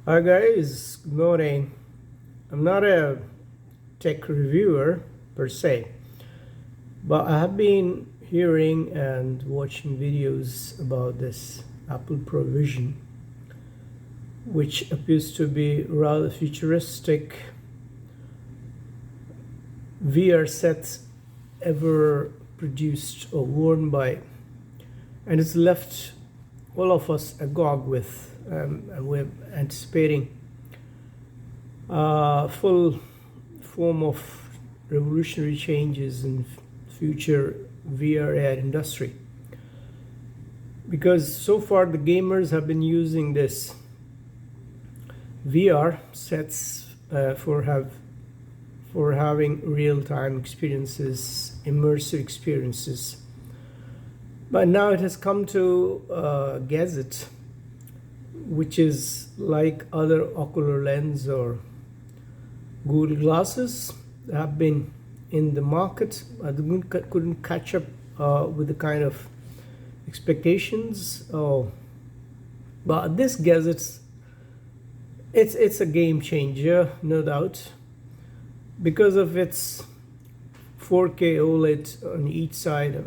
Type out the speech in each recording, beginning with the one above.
Hi guys, good morning. I'm not a tech reviewer per se, but I have been hearing and watching videos about this Apple provision, which appears to be rather futuristic VR set ever produced or worn by, and it's left all of us agog with, and we're anticipating full form of revolutionary changes in future VR ad industry. Because so far the gamers have been using this VR sets for having real-time experiences, immersive experiences. But now it has come to gadget, which is like other ocular lens or Google glasses that have been in the market. I couldn't catch up with the kind of expectations. But this gadget, it's a game changer, no doubt, because of its 4K OLED on each side.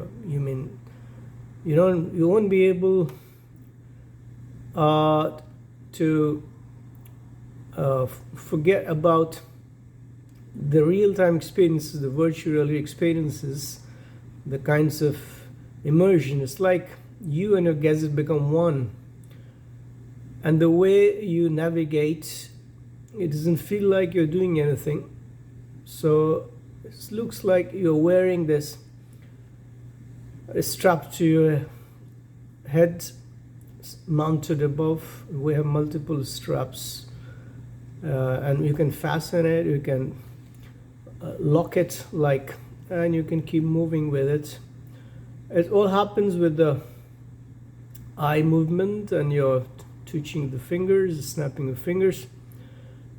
You won't be able to forget about the real-time experiences, the virtual reality experiences, the kinds of immersion. It's like you and your gadget become one, and the way you navigate, it doesn't feel like you're doing anything. So it looks like you're wearing this strap to your head, mounted above. We have multiple straps, and you can fasten it, you can lock it, and you can keep moving with it. It all happens with the eye movement, and you're twitching the fingers, snapping the fingers.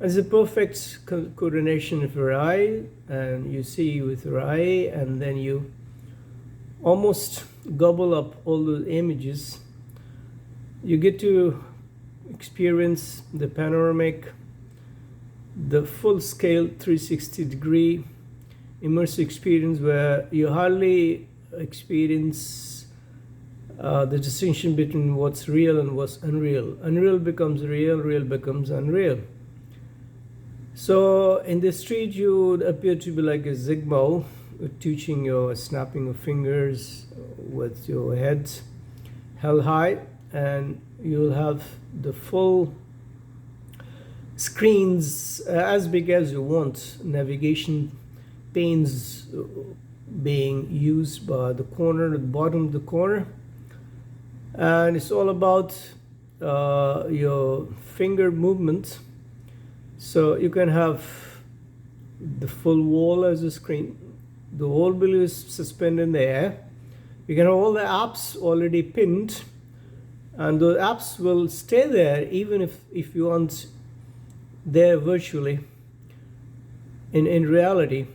It's a perfect coordination of your eye, and you see with your eye, and then you almost gobble up all those images. You get to experience the panoramic, the full-scale 360-degree immersive experience where you hardly experience the distinction between what's real and what's unreal. Unreal becomes real, real becomes unreal. So in the street, you would appear to be like a Zigmo, twitching your, snapping of fingers with your head held high, and you'll have the full screens as big as you want, navigation panes being used by the corner, the bottom of the corner, and it's all about your finger movement. So you can have the full wall as a screen. The whole below is suspended in the air. You can have all the apps already pinned, and those apps will stay there even if you aren't there virtually. In reality,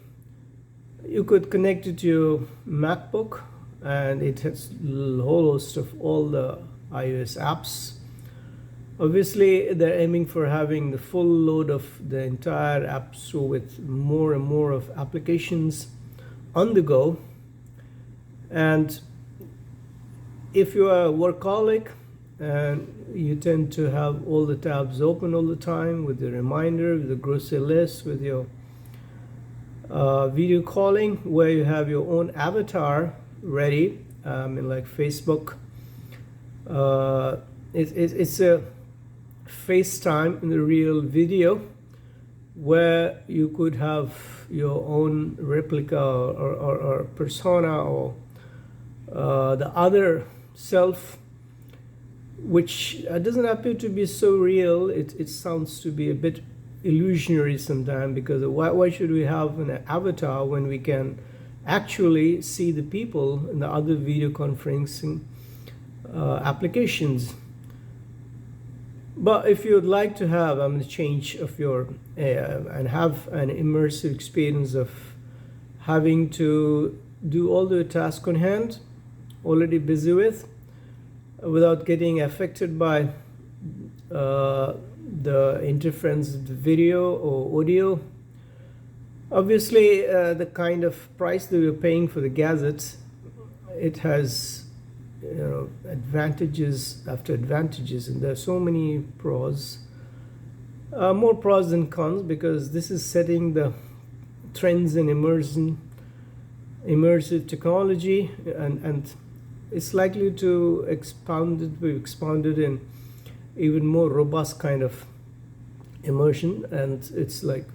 you could connect it to your MacBook, and it has a whole host of all the iOS apps. Obviously, they're aiming for having the full load of the entire app store with more and more of applications on the go. And if you are a workaholic and you tend to have all the tabs open all the time, with the reminder, with the grocery list, with your video calling, where you have your own avatar ready, like Facebook, it's a FaceTime in the real video, where you could have your own replica or persona, or the other self, which doesn't appear to be so real. It sounds to be a bit illusionary sometimes, because why should we have an avatar when we can actually see the people in the other video conferencing applications? But if you'd like to have a change of your and have an immersive experience of having to do all the tasks on hand, already busy with, without getting affected by the interference of the video or audio. Obviously, the kind of price that we're paying for the gadgets, it has advantages after advantages, and there are so many pros, more pros than cons, because this is setting the trends in immersive technology, and it's likely to be expounded in even more robust kind of immersion, and it's like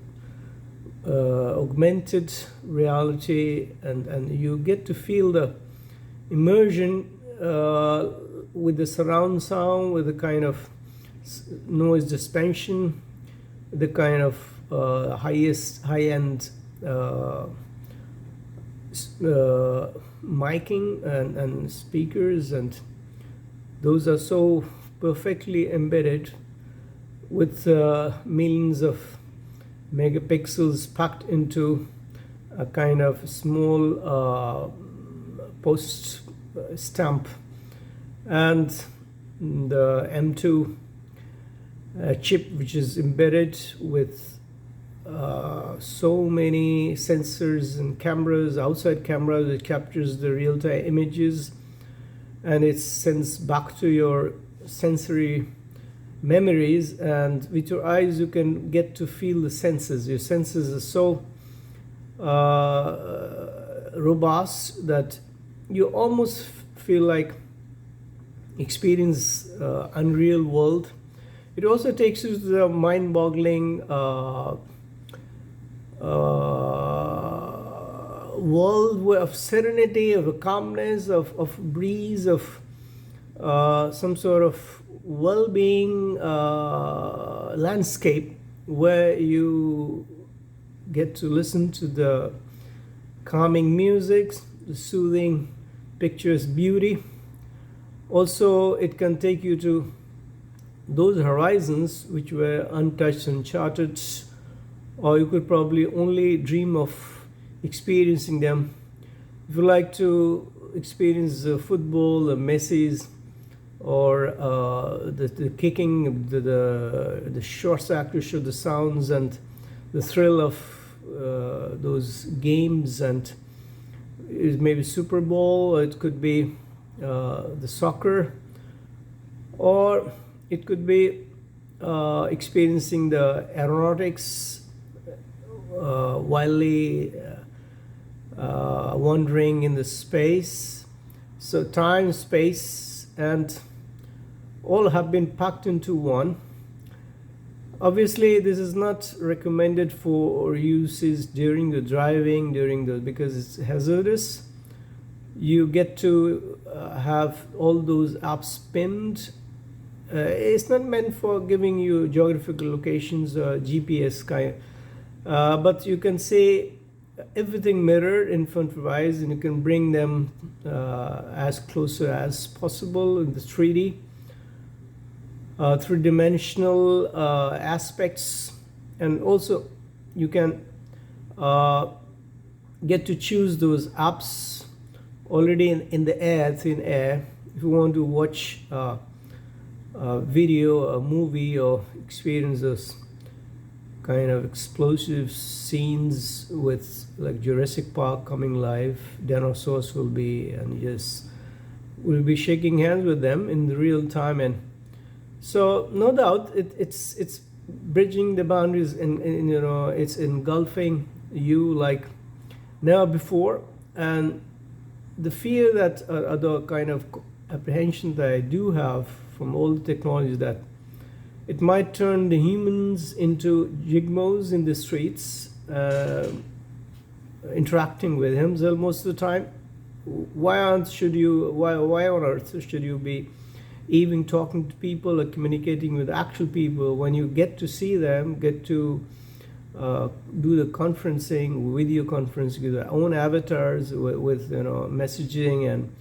augmented reality, and you get to feel the immersion with the surround sound, with the kind of noise suspension, the kind of high-end miking and speakers, and those are so perfectly embedded with millions of megapixels packed into a kind of small post stamp, and the M2 chip, which is embedded with so many sensors and cameras, outside cameras, that captures the real-time images, and it sends back to your sensory memories, and with your eyes you can get to feel the senses. Your senses are so robust that you almost feel like experience unreal world. It also takes you to the mind-boggling world of serenity, of a calmness, of breeze, of some sort of well-being landscape, where you get to listen to the calming music, the soothing picturesque beauty. Also, it can take you to those horizons which were untouched, uncharted, or you could probably only dream of experiencing them. If you like to experience football, the Messi's, or the kicking, the shots, accuracy of the sounds, and the thrill of those games, and it may be Super Bowl, or it could be the soccer, or it could be experiencing the aeronautics, wildly wandering in the space. So time, space, and all have been packed into one. Obviously, this is not recommended for uses during the driving, because it's hazardous. You get to have all those apps pinned. It's not meant for giving you geographical locations or GPS kind, but you can see everything mirrored in front of eyes, and you can bring them as closer as possible in the 3D. Three-dimensional aspects, and also you can get to choose those apps already in the air, thin air. If you want to watch a video, a movie, or experience those kind of explosive scenes with like Jurassic Park coming live, dinosaurs will be, and yes, we'll be shaking hands with them in the real time. And so no doubt it's bridging the boundaries, and it's engulfing you like never before. And the fear that the kind of apprehension that I do have from all the technologies, that it might turn the humans into gizmos in the streets, interacting with him. So most of the time, why on earth should you be even talking to people or communicating with actual people when you get to see them, get to do the conferencing, video conferencing with their own avatars, with messaging and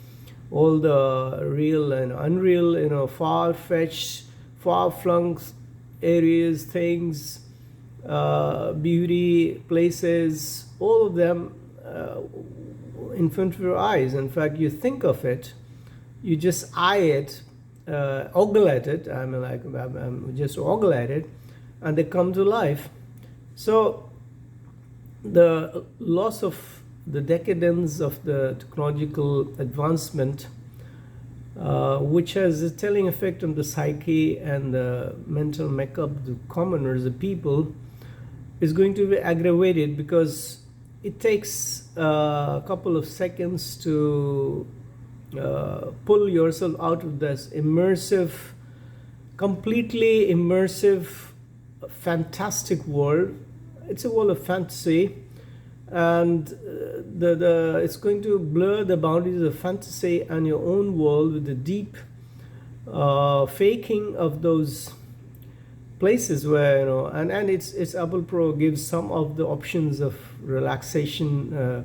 all the real and unreal, far-fetched, far-flung areas, things, beauty, places, all of them in front of your eyes. In fact, you think of it, you just eye it, ogle at it. I'm just ogle at it, and they come to life. So the loss of the decadence of the technological advancement, which has a telling effect on the psyche and the mental makeup of the commoners, the people, is going to be aggravated, because it takes a couple of seconds to pull yourself out of this immersive, completely immersive, fantastic world. It's a world of fantasy, and it's going to blur the boundaries of fantasy and your own world with the deep faking of those places where, and it's Apple Pro gives some of the options of relaxation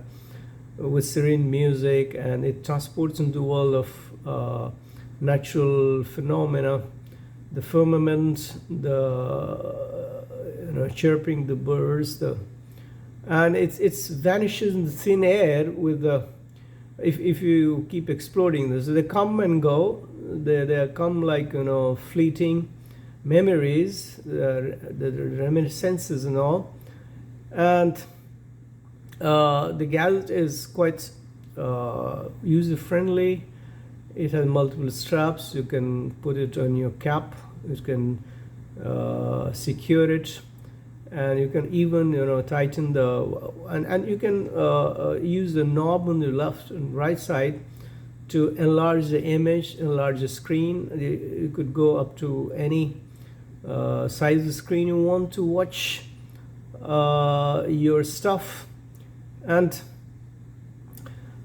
with serene music, and it transports into the world of natural phenomena, the firmament, the chirping the birds, and it's vanishes in the thin air with the, if you keep exploring this. So they come and go, they come like fleeting memories, the reminiscences and all. And the gadget is quite user friendly. It has multiple straps. You can put it on your cap, you can secure it, and you can even tighten the, and you can use the knob on the left and right side to enlarge the image, enlarge the screen. You could go up to any size of the screen you want to watch your stuff. And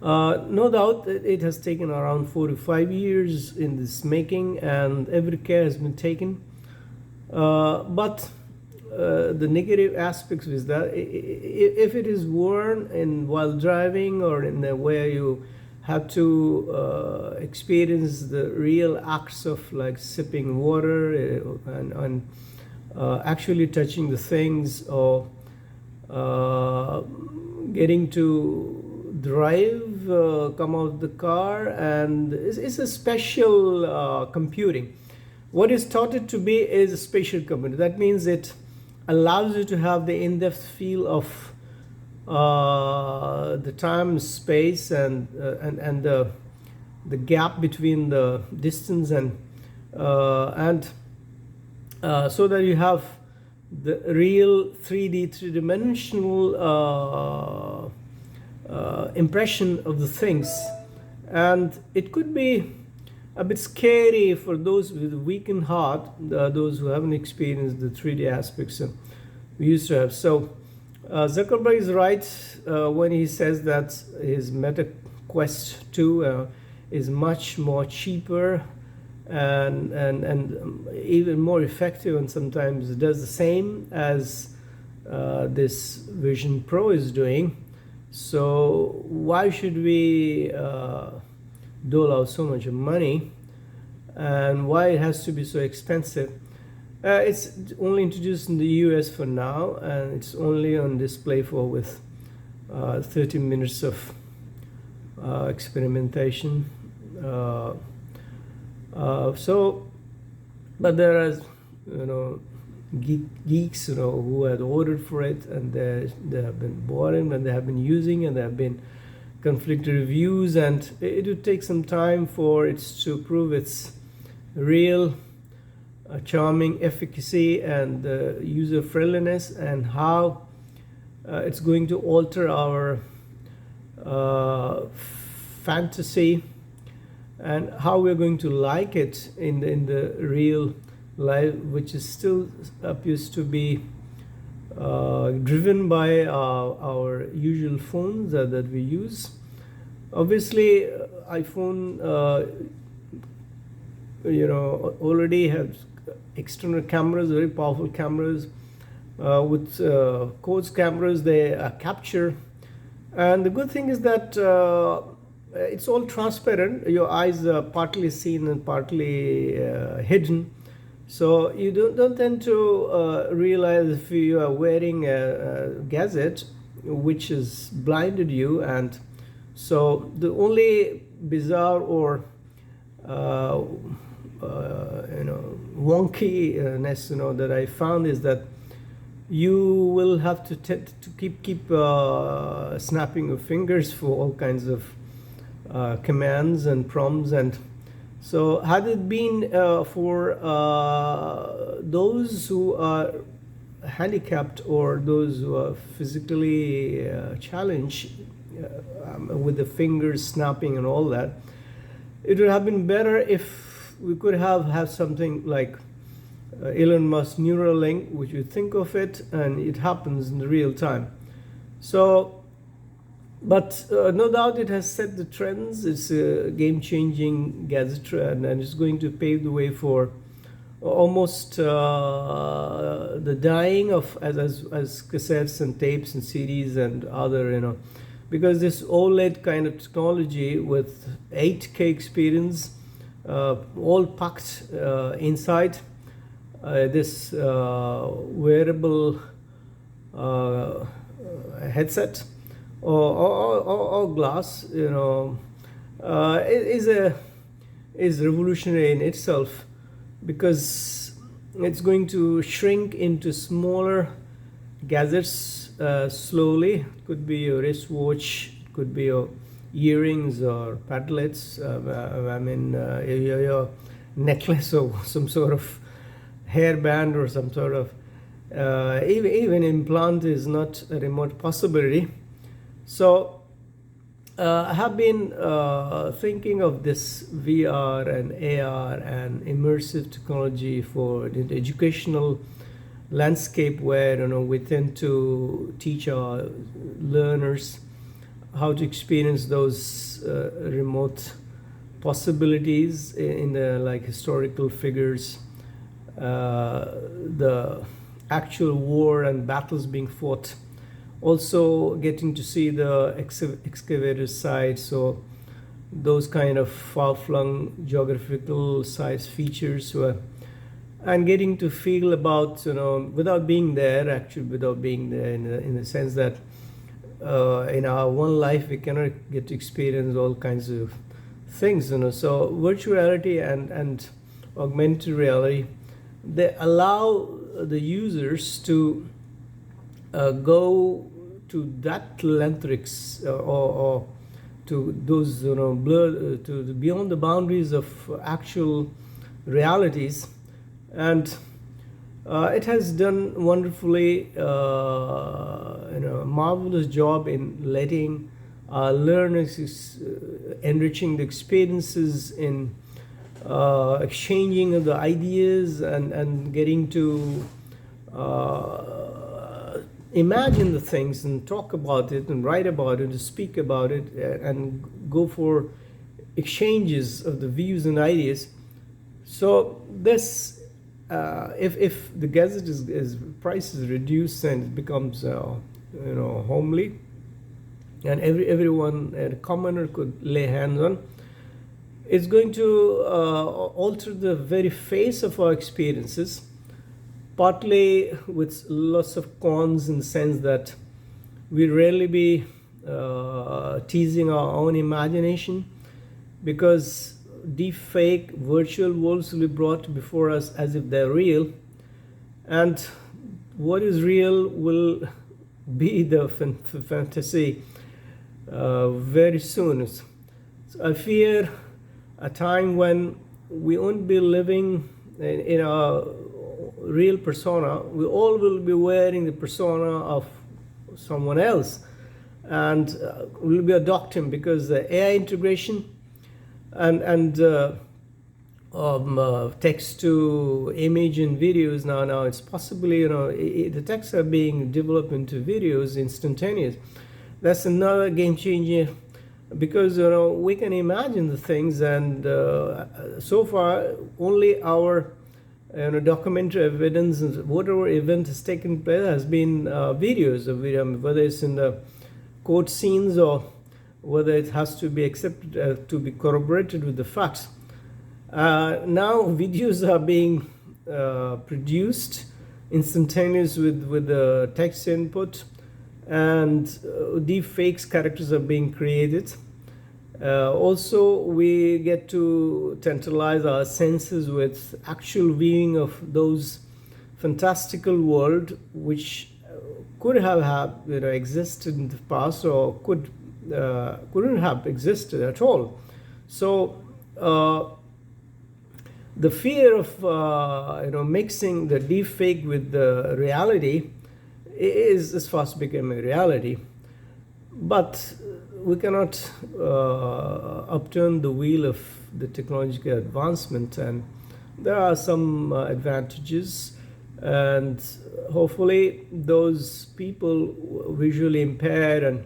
no doubt it has taken around 4 to 5 years in this making, and every care has been taken. But the negative aspects is that if it is worn while driving, or in the where you have to experience the real acts of like sipping water and actually touching the things, or getting to drive, come out of the car, and it's a special computing. What is taught it to be is a spatial computing. That means it allows you to have the in-depth feel of the time, space, and the gap between the distance, and so that you have the real 3D, three-dimensional impression of the things. And it could be a bit scary for those with a weakened heart, those who haven't experienced the 3D aspects we used to have. So Zuckerberg is right when he says that his Meta Quest 2 is much more cheaper and even more effective, and sometimes does the same as this Vision Pro is doing. So why should we dole out so much money, and why it has to be so expensive? It's only introduced in the US for now, and it's only on display with 30 minutes of experimentation. But there are geeks who had ordered for it, and they have been bought in, and they have been using, and there have been conflicted reviews, and it would take some time for it to prove its real charming efficacy and user friendliness, and how it's going to alter our fantasy, and how we're going to like it in the real life, which is still appears to be driven by our usual phones that we use. Obviously, iPhone already has external cameras, very powerful cameras. With quartz cameras, they capture, and the good thing is that it's all transparent. Your eyes are partly seen and partly hidden, so you don't tend to realize if you are wearing a gadget which has blinded you. And so the only bizarre or wonkiness, that I found is that you will have to keep snapping your fingers for all kinds of commands and prompts. And so had it been for those who are handicapped or those who are physically challenged with the fingers snapping and all that, it would have been better if we could have something like Elon Musk Neuralink, which you think of it and it happens in real time. So, but no doubt it has set the trends. It's a game-changing gadget, and it's going to pave the way for almost the dying of as cassettes and tapes and CDs and other, because this OLED kind of technology with 8K experience, all packed inside this wearable headset or glass, is revolutionary in itself, because it's going to shrink into smaller gadgets slowly. It could be a wristwatch, it could be your earrings or padlets, your necklace or some sort of hairband or some sort of even implant is not a remote possibility. So I have been thinking of this VR and AR and immersive technology for the educational landscape, where we tend to teach our learners how to experience those remote possibilities in the historical figures, the actual war and battles being fought. Also getting to see the excavator side, so those kind of far-flung geographical size features, and getting to feel about, without being there in the sense that in our one life we cannot get to experience all kinds of things, so virtual reality and augmented reality, they allow the users to go to that length or to those blur to beyond the boundaries of actual realities. And it has done wonderfully a marvelous job in letting learners enriching the experiences in exchanging of the ideas and getting to imagine the things and talk about it and write about it and speak about it and go for exchanges of the views and ideas. So this if the gadget is price is reduced and it becomes homely, and everyone, a commoner, could lay hands on, it's going to alter the very face of our experiences, partly with lots of cons, in the sense that we rarely be teasing our own imagination, because deep fake virtual worlds will be brought before us as if they're real, and what is real will be the fantasy very soon. So I fear a time when we won't be living in a real persona. We all will be wearing the persona of someone else, and we'll be adopting, because the AI integration and text to image and videos now it's possibly the texts are being developed into videos instantaneous. That's another game changer, because we can imagine the things, and so far only our documentary evidence, whatever event has taken place, has been videos of whether it's in the court scenes or whether it has to be accepted to be corroborated with the facts. Now videos are being produced instantaneous with the text input, and deep fakes characters are being created, Also, we get to tantalize our senses with actual viewing of those fantastical world which could have existed in the past, or couldn't have existed at all. So the fear of mixing the deep fake with the reality is fast becoming a reality. But we cannot upturn the wheel of the technological advancement, and there are some advantages, and hopefully those people visually impaired and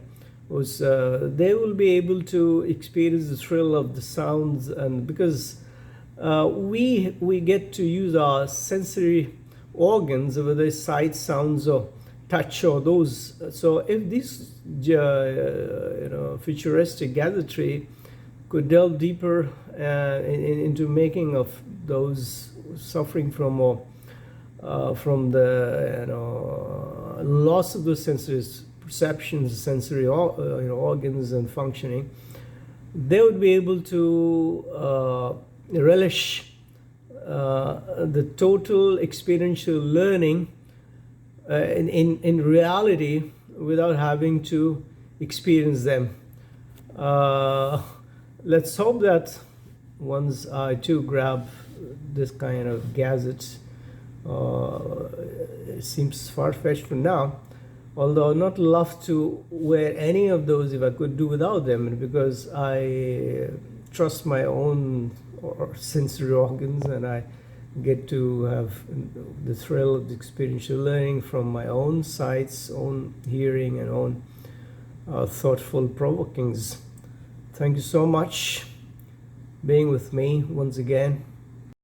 they will be able to experience the thrill of the sounds, and because we get to use our sensory organs, whether it's sight, sounds, or touch, or those. So if this futuristic gadgetry could delve deeper into making of those suffering from the loss of those sensory perceptions, sensory organs and functioning, they would be able to relish the total experiential learning in reality without having to experience them. Let's hope that once I too grab this kind of gadget, it seems far-fetched for now, although I'd not love to wear any of those if I could do without them, because I trust my own sensory organs, and I get to have the thrill of the experiential learning from my own sights, own hearing, and own thoughtful provokings. Thank you so much being with me once again.